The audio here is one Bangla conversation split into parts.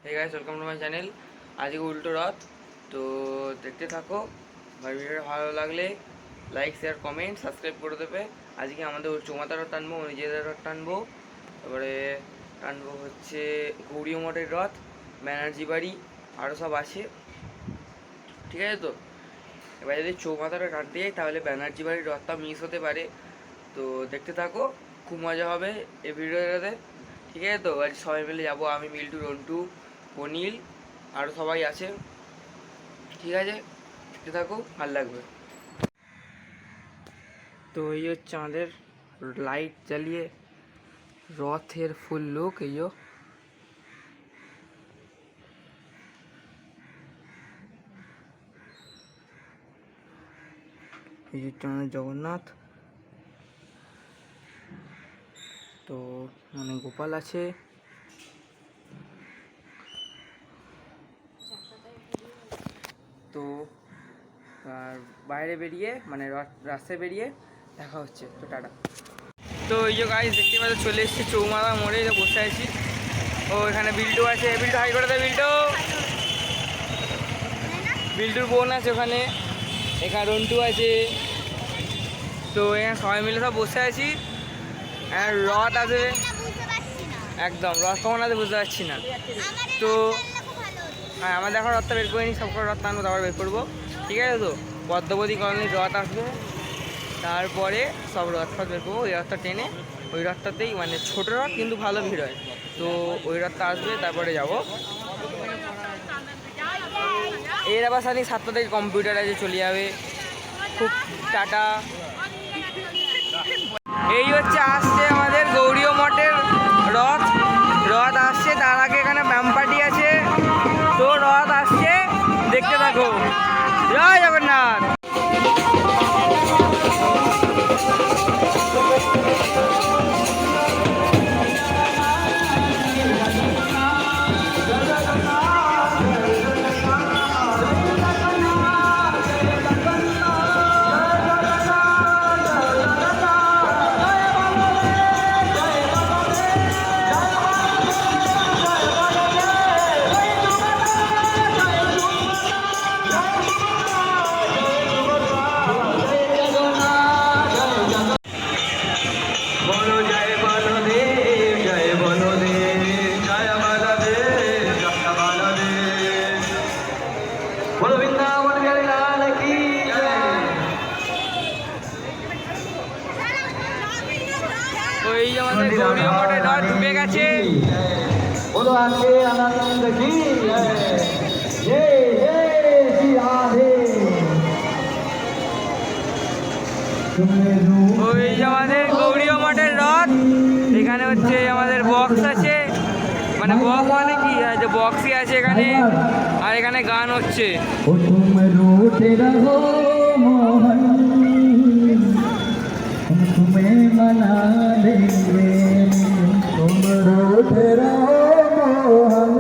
Hey guys welcome to my channel. आज उल्टो रथ तो देखते থাকো ভাই। ভিডিওটা ভালো লাগলে লাইক শেয়ার কমেন্ট সাবস্ক্রাইব করে দেবে। আজকে আমাদের চৌমাথা রথ টানবো, নিজেদের রথ টানবো, তারপরে টানবো হচ্ছে গৌরী মঠের রথ, ব্যানার্জি বাড়ি, আরও সব আছে, ঠিক আছে। তো এবার যদি চৌমাথাটা টানতে যাই তাহলে ব্যানার্জি বাড়ির রথটা মিস হতে পারে, তো দেখতে থাকো, খুব মজা হবে এই ভিডিওটাতে, ঠিক আছে। তো আজ সবাই মিলে যাবো, আমি মিল্টু, রন্টু, অনিল, আরও সবাই আছে, ঠিক আছে। দেখতে থাকো, ভালো লাগবে। তো এই হচ্ছে আমাদের লাইট জ্বালিয়ে রথের ফুল লুক, এই হচ্ছে আমাদের জগন্নাথ। তো মানে গোপাল আছে, তো আর বাইরে বেরিয়ে মানে রাস্তায় বেরিয়ে দেখা হচ্ছে। তো টাটা। তো এই যে গাইস দেখতে পাচ্ছ চলে এসেছি চৌমাথা মোড়ে, বসে আছি। ও এখানে বিল্টু আছে, বিল্টু হাই করে দে। বিল্টুর বোন আছে ওখানে, এখানে রন্টু আছে। তো এখানে সবাই মিলে সব বসে আছি। রথ আছে, একদম রথ কখন আছে বুঝতে পারছি না। তো হ্যাঁ, আমাদের এখন রথটা বের করে নিই, সব করে রথ টানবো, তারপর বের করবো, ঠিক আছে। তো পদ্মবতী কলোনির রথ আসবে, তারপরে সব রথ বের করবো। ওই রথটা টেনে, ওই রথটাতেই মানে ছোটো রথ কিন্তু ভালো ভিড় হয়, তো ওই রথটা আসবে, তারপরে যাবো। এর আবার সাথে 7টা থেকে কম্পিউটার আছে, চলে যাবে খুব। টাটা। এই হচ্ছে আসছে আমাদের গৌরী মঠের রথ, রথ আসছে, তার আগে এখানে ব্যামপাটি আছে। তো রথ আসছে, দেখতে থাকো। জয় জগন্নাথ। এই আমাদের গৌরী মঠের রথ ডুবে গেছে। ওই আমাদের গৌরী মঠের রথ, এখানে হচ্ছে আমাদের বক্স আছে, মানে বক্স মানে কি আছে, বক্সই আছে এখানে, আর এখানে গান হচ্ছে। तुम्हें मना लेंगे तुम रोते रहो मोहन,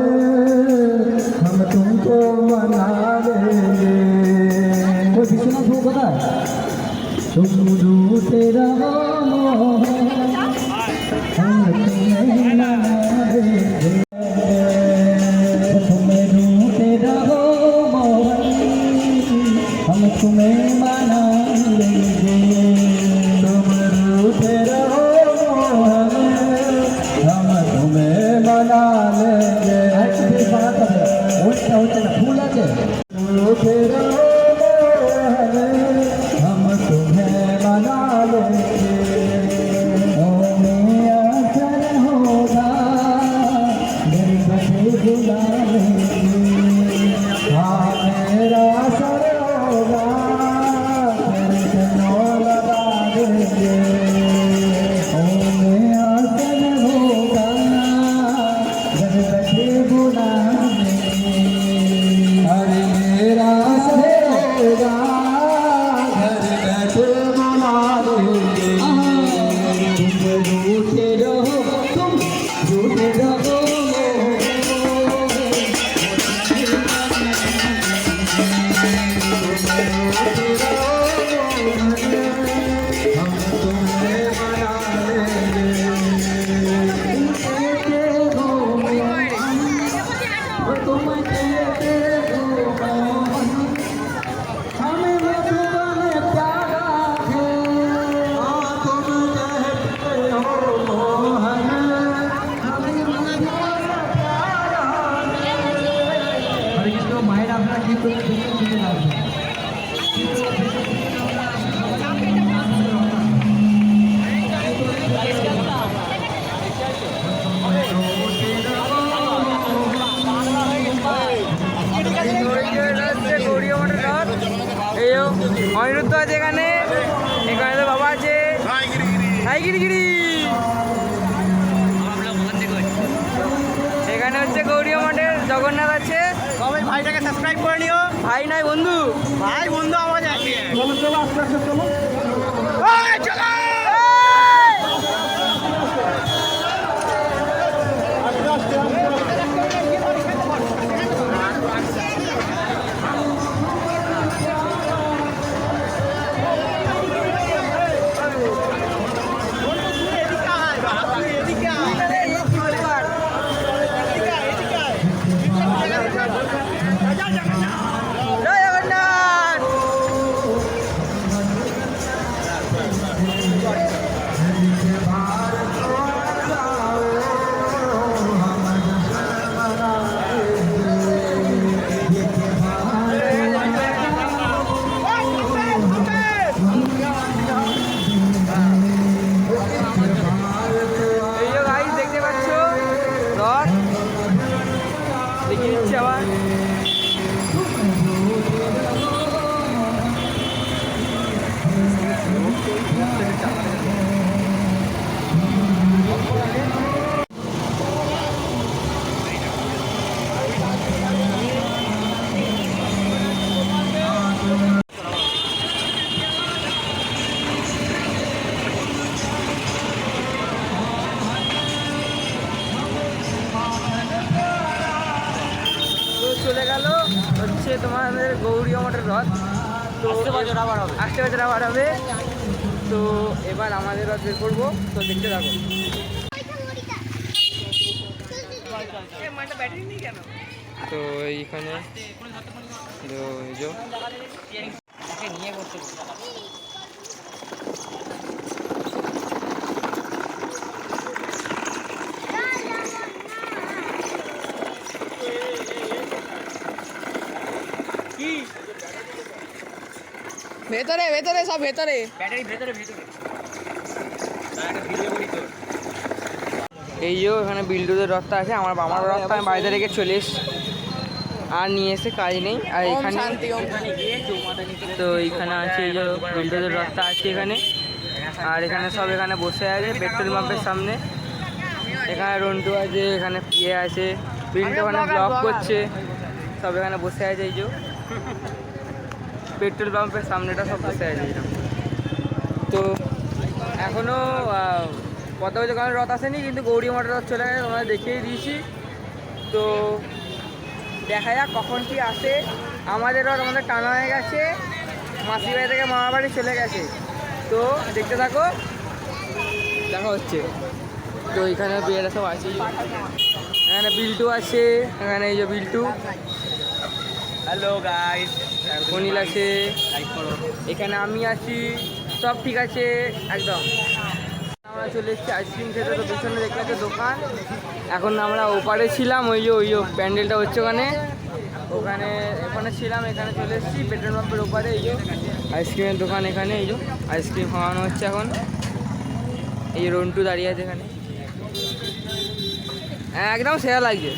हम तुमको मना लेंगे। कोई बिछना सो पता है, तुम रोते रहो मोहन, हम तुम्हें मना लेंगे। तुम्हें रोते रहो मोहन, हम तुम्हें मना लेंगे। फूल আছে हम तुम्हें मना लेंगे, असर होगा मेरी बच्चे बुला लेंगे। हाँ मेरा असर होगा तेरे चरणों लगा देंगे। असर होगा मेरी बच्चे बुला वो तुम कहते हो मोहन हमें मधुबन प्यारा है हाँ तुम कहते हो मोहन हमें मधुबन प्यारा है हरे कृष्ण माয়ের আপনারা কি করে শুনে আসবেন অনিরুদ্ধ আছে এখানে, এখানে তো বাবা আছে, হাই গিরিগিরি। এখানে হচ্ছে গৌরীয় মঠের জগন্নাথ আছে। সবাই ভাইটাকে সাবস্ক্রাইব করে নিও। ভাই নাই বন্ধু, ভাই বন্ধু আওয়াজ আসে। চলো চলো আস্তে আস্তে চলো এই চলো। জয় জগন্নাথ। এই যে গাইস দেখতে পাচ্ছ রথ দেখিয়ে দিচ্ছি আবার। তো চলে গেল হচ্ছে তোমাদের গৌরীয় মঠের রথ। তো আসতে বছর আবার হবে। তো এবার আমাদের রথ বের করবো, তো দেখতে থাকো। তো এইখানে তো এই যে নিয়ে বসতে ভেতরে ভেতরে সব ভেতরে ব্যাটারি ভেতরে ভেতরে। এই যে এখানে বিল্ডুদের রথটা আছে, আমার বাবার রথটা আমি বাড়িতে রেখে চলে এসছি, আর নিয়ে এসে কাজ নেই। আর এখানে তো এইখানে আছে এই যে বিল্ডুদের রথটা আছে এখানে। আর এখানে সব এখানে বসে আছে পেট্রোল পাম্পের সামনে। এখানে রন্টু আছে, এখানে ইয়ে আছে, বিল্ডু ওখানে ব্লগ করছে, সব এখানে বসে আছে। এই যে পেট্রোল পাম্পের সামনেটা সব বসে আছে। তো এখনও পদ্মজগণের রথ আসেনি, কিন্তু গৌরী মঠের রথ চলে গেছে, তোমরা দেখিয়ে দিয়েছি। তো দেখা যাক কখন কি আসে। আমাদের রথ আমাদের টানা হয়ে গেছে, মাসি বাড়ি থেকে মামা বাড়ি চলে গেছে। তো দেখতে থাকো, দেখা হচ্ছে। তো এখানে বিয়েরা সব আছে, এখানে বিল্টু আছে, এখানে এই যে বিল্টু, হ্যালো গাইস, অনিল আছে, লাইক করো। এখানে আমি আছি, সব ঠিক আছে একদম। আমরা চলে এসেছি আইসক্রিম খেতে। তো পিছনে দেখতে পাচ্ছি দোকান। এখন আমরা ওপারে ছিলাম, ওই যে প্যান্ডেলটা হচ্ছে ওখানে, ওখানে ছিলাম। এখানে চলে এসেছি পেট্রোল পাম্পের ওপারে। এই যে আইসক্রিমের দোকান, এখানে এই যে আইসক্রিম খাওয়ানো হচ্ছে এখন। এই যে রন্টু দাঁড়িয়ে আছে এখানে, একদম সেরা লাগছে।